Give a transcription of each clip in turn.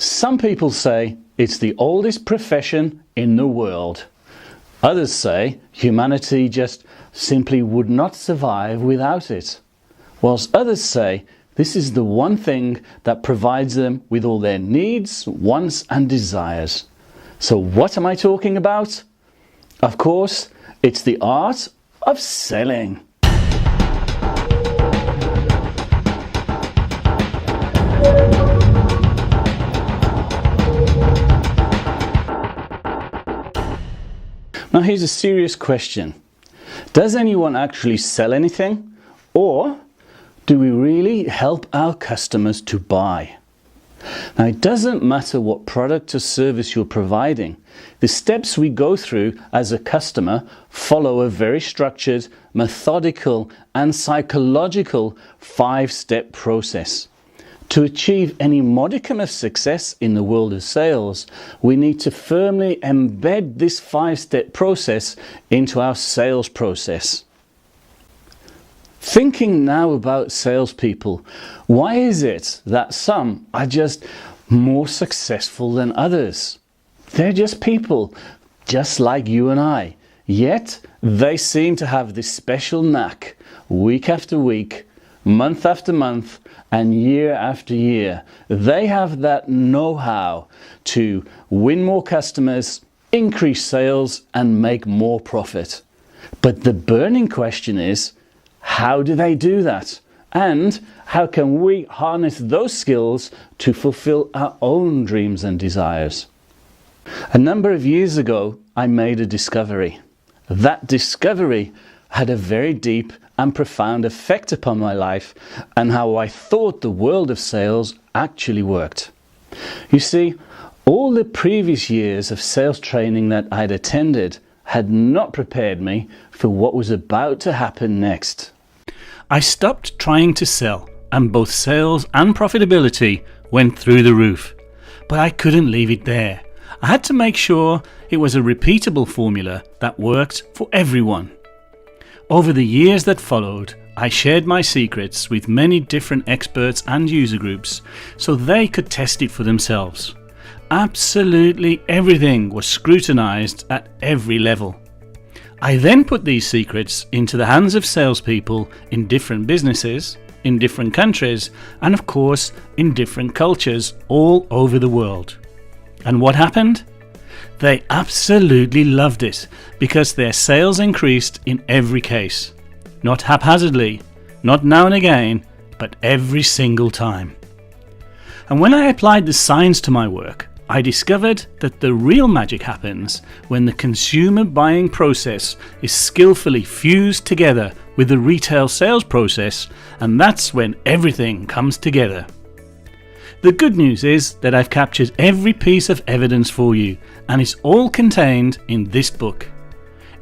Some people say it's the oldest profession in the world. Others say humanity just simply would not survive without it. Whilst others say this is the one thing that provides them with all their needs, wants and desires. So what am I talking about? Of course, it's the art of selling. Now here's a serious question. Does anyone actually sell anything? Or do we really help our customers to buy? Now it doesn't matter what product or service you're providing. The steps we go through as a customer follow a very structured, methodical and psychological 5-step process. To achieve any modicum of success in the world of sales, we need to firmly embed this 5-step process into our sales process. Thinking now about salespeople, why is it that some are just more successful than others? They're just people, just like you and I. Yet they seem to have this special knack, week after week, month after month, and year after year. They have that know-how to win more customers, increase sales and make more profit. But the burning question is, how do they do that? And how can we harness those skills to fulfill our own dreams and desires? A number of years ago, I made a discovery. That discovery had a very deep and profound effect upon my life and how I thought the world of sales actually worked. You see, all the previous years of sales training that I'd attended had not prepared me for what was about to happen next. I stopped trying to sell, and both sales and profitability went through the roof. But I couldn't leave it there. I had to make sure it was a repeatable formula that worked for everyone. Over the years that followed, I shared my secrets with many different experts and user groups so they could test it for themselves. Absolutely everything was scrutinized at every level. I then put these secrets into the hands of salespeople in different businesses, in different countries, and of course in different cultures all over the world. And what happened? They absolutely loved it because their sales increased in every case. Not haphazardly, not now and again, but every single time. And when I applied the science to my work, I discovered that the real magic happens when the consumer buying process is skillfully fused together with the retail sales process, and that's when everything comes together. The good news is that I've captured every piece of evidence for you, and it's all contained in this book.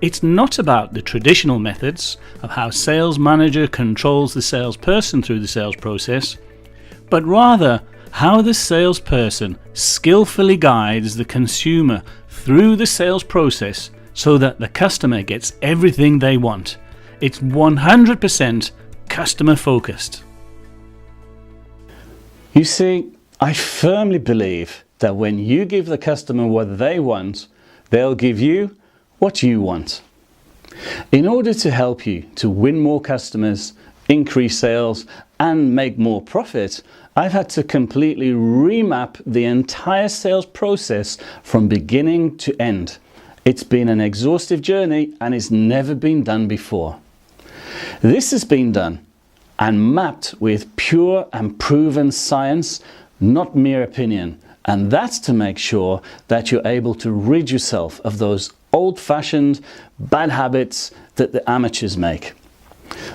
It's not about the traditional methods of how a sales manager controls the salesperson through the sales process, but rather how the salesperson skillfully guides the consumer through the sales process so that the customer gets everything they want. It's 100% customer focused. You see, I firmly believe that when you give the customer what they want, they'll give you what you want. In order to help you to win more customers, increase sales and make more profit, I've had to completely remap the entire sales process from beginning to end. It's been an exhaustive journey and it's never been done before. This has been done and mapped with pure and proven science, not mere opinion. And that's to make sure that you're able to rid yourself of those old-fashioned bad habits that the amateurs make.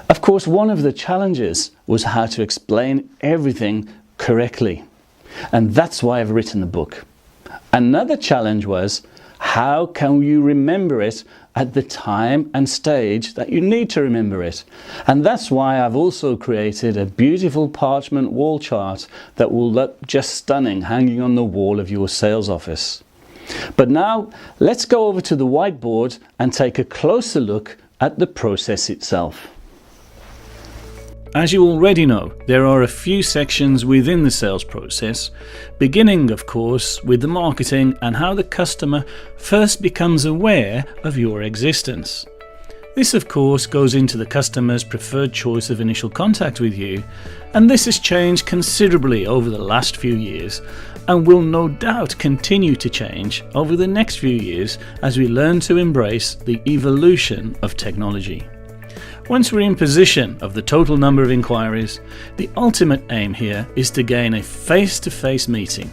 Of course, one of the challenges was how to explain everything correctly. And that's why I've written the book. Another challenge was, how can you remember it at the time and stage that you need to remember it? And that's why I've also created a beautiful parchment wall chart that will look just stunning hanging on the wall of your sales office. But now let's go over to the whiteboard and take a closer look at the process itself. As you already know, there are a few sections within the sales process, beginning of course with the marketing and how the customer first becomes aware of your existence. This of course goes into the customer's preferred choice of initial contact with you, and this has changed considerably over the last few years and will no doubt continue to change over the next few years as we learn to embrace the evolution of technology. Once we're in position of the total number of inquiries, the ultimate aim here is to gain a face-to-face meeting.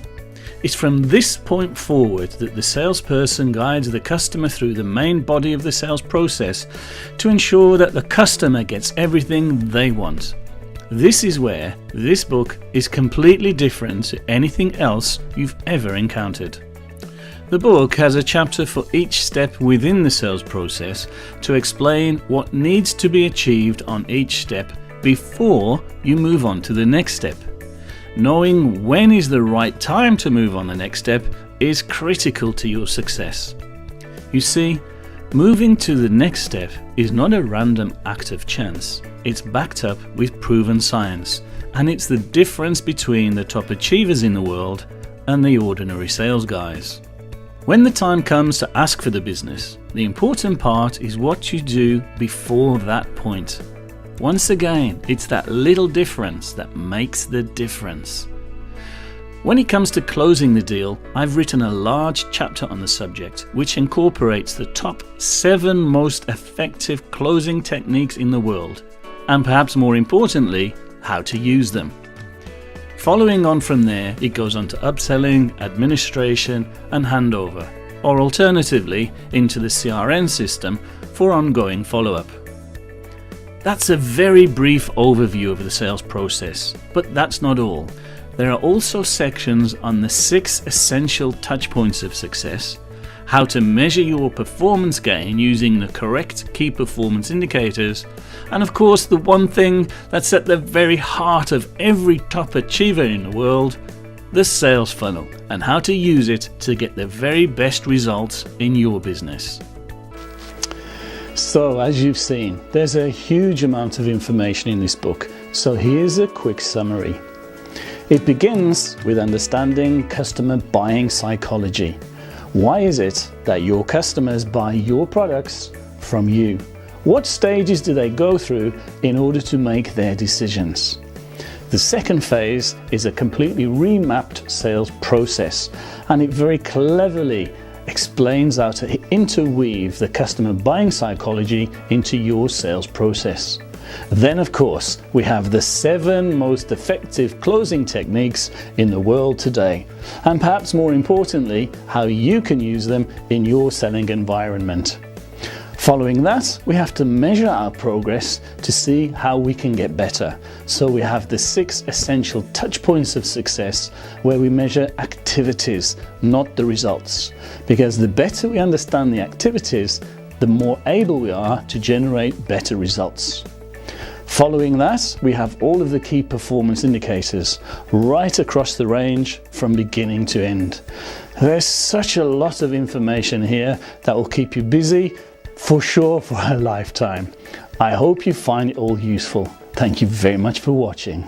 It's from this point forward that the salesperson guides the customer through the main body of the sales process to ensure that the customer gets everything they want. This is where this book is completely different to anything else you've ever encountered. The book has a chapter for each step within the sales process to explain what needs to be achieved on each step before you move on to the next step. Knowing when is the right time to move on the next step is critical to your success. You see, moving to the next step is not a random act of chance. It's backed up with proven science, and it's the difference between the top achievers in the world and the ordinary sales guys. When the time comes to ask for the business, the important part is what you do before that point. Once again, it's that little difference that makes the difference. When it comes to closing the deal, I've written a large chapter on the subject, which incorporates the top 7 most effective closing techniques in the world, and perhaps more importantly, how to use them. Following on from there, it goes on to upselling, administration and handover, or alternatively into the CRM system for ongoing follow-up. That's a very brief overview of the sales process, but that's not all. There are also sections on the 6 essential touchpoints of success, how to measure your performance gain using the correct key performance indicators, and of course the one thing that's at the very heart of every top achiever in the world, the sales funnel, and how to use it to get the very best results in your business. So as you've seen, there's a huge amount of information in this book, so here's a quick summary. It begins with understanding customer buying psychology. Why is it that your customers buy your products from you? What stages do they go through in order to make their decisions? The second phase is a completely remapped sales process, and it very cleverly explains how to interweave the customer buying psychology into your sales process. Then of course we have the 7 most effective closing techniques in the world today, and perhaps more importantly how you can use them in your selling environment. Following that, we have to measure our progress to see how we can get better. So we have the 6 essential touch points of success where we measure activities, not the results. Because the better we understand the activities, the more able we are to generate better results. Following that, we have all of the key performance indicators right across the range from beginning to end. There's such a lot of information here that will keep you busy for sure for a lifetime. I hope you find it all useful. Thank you very much for watching.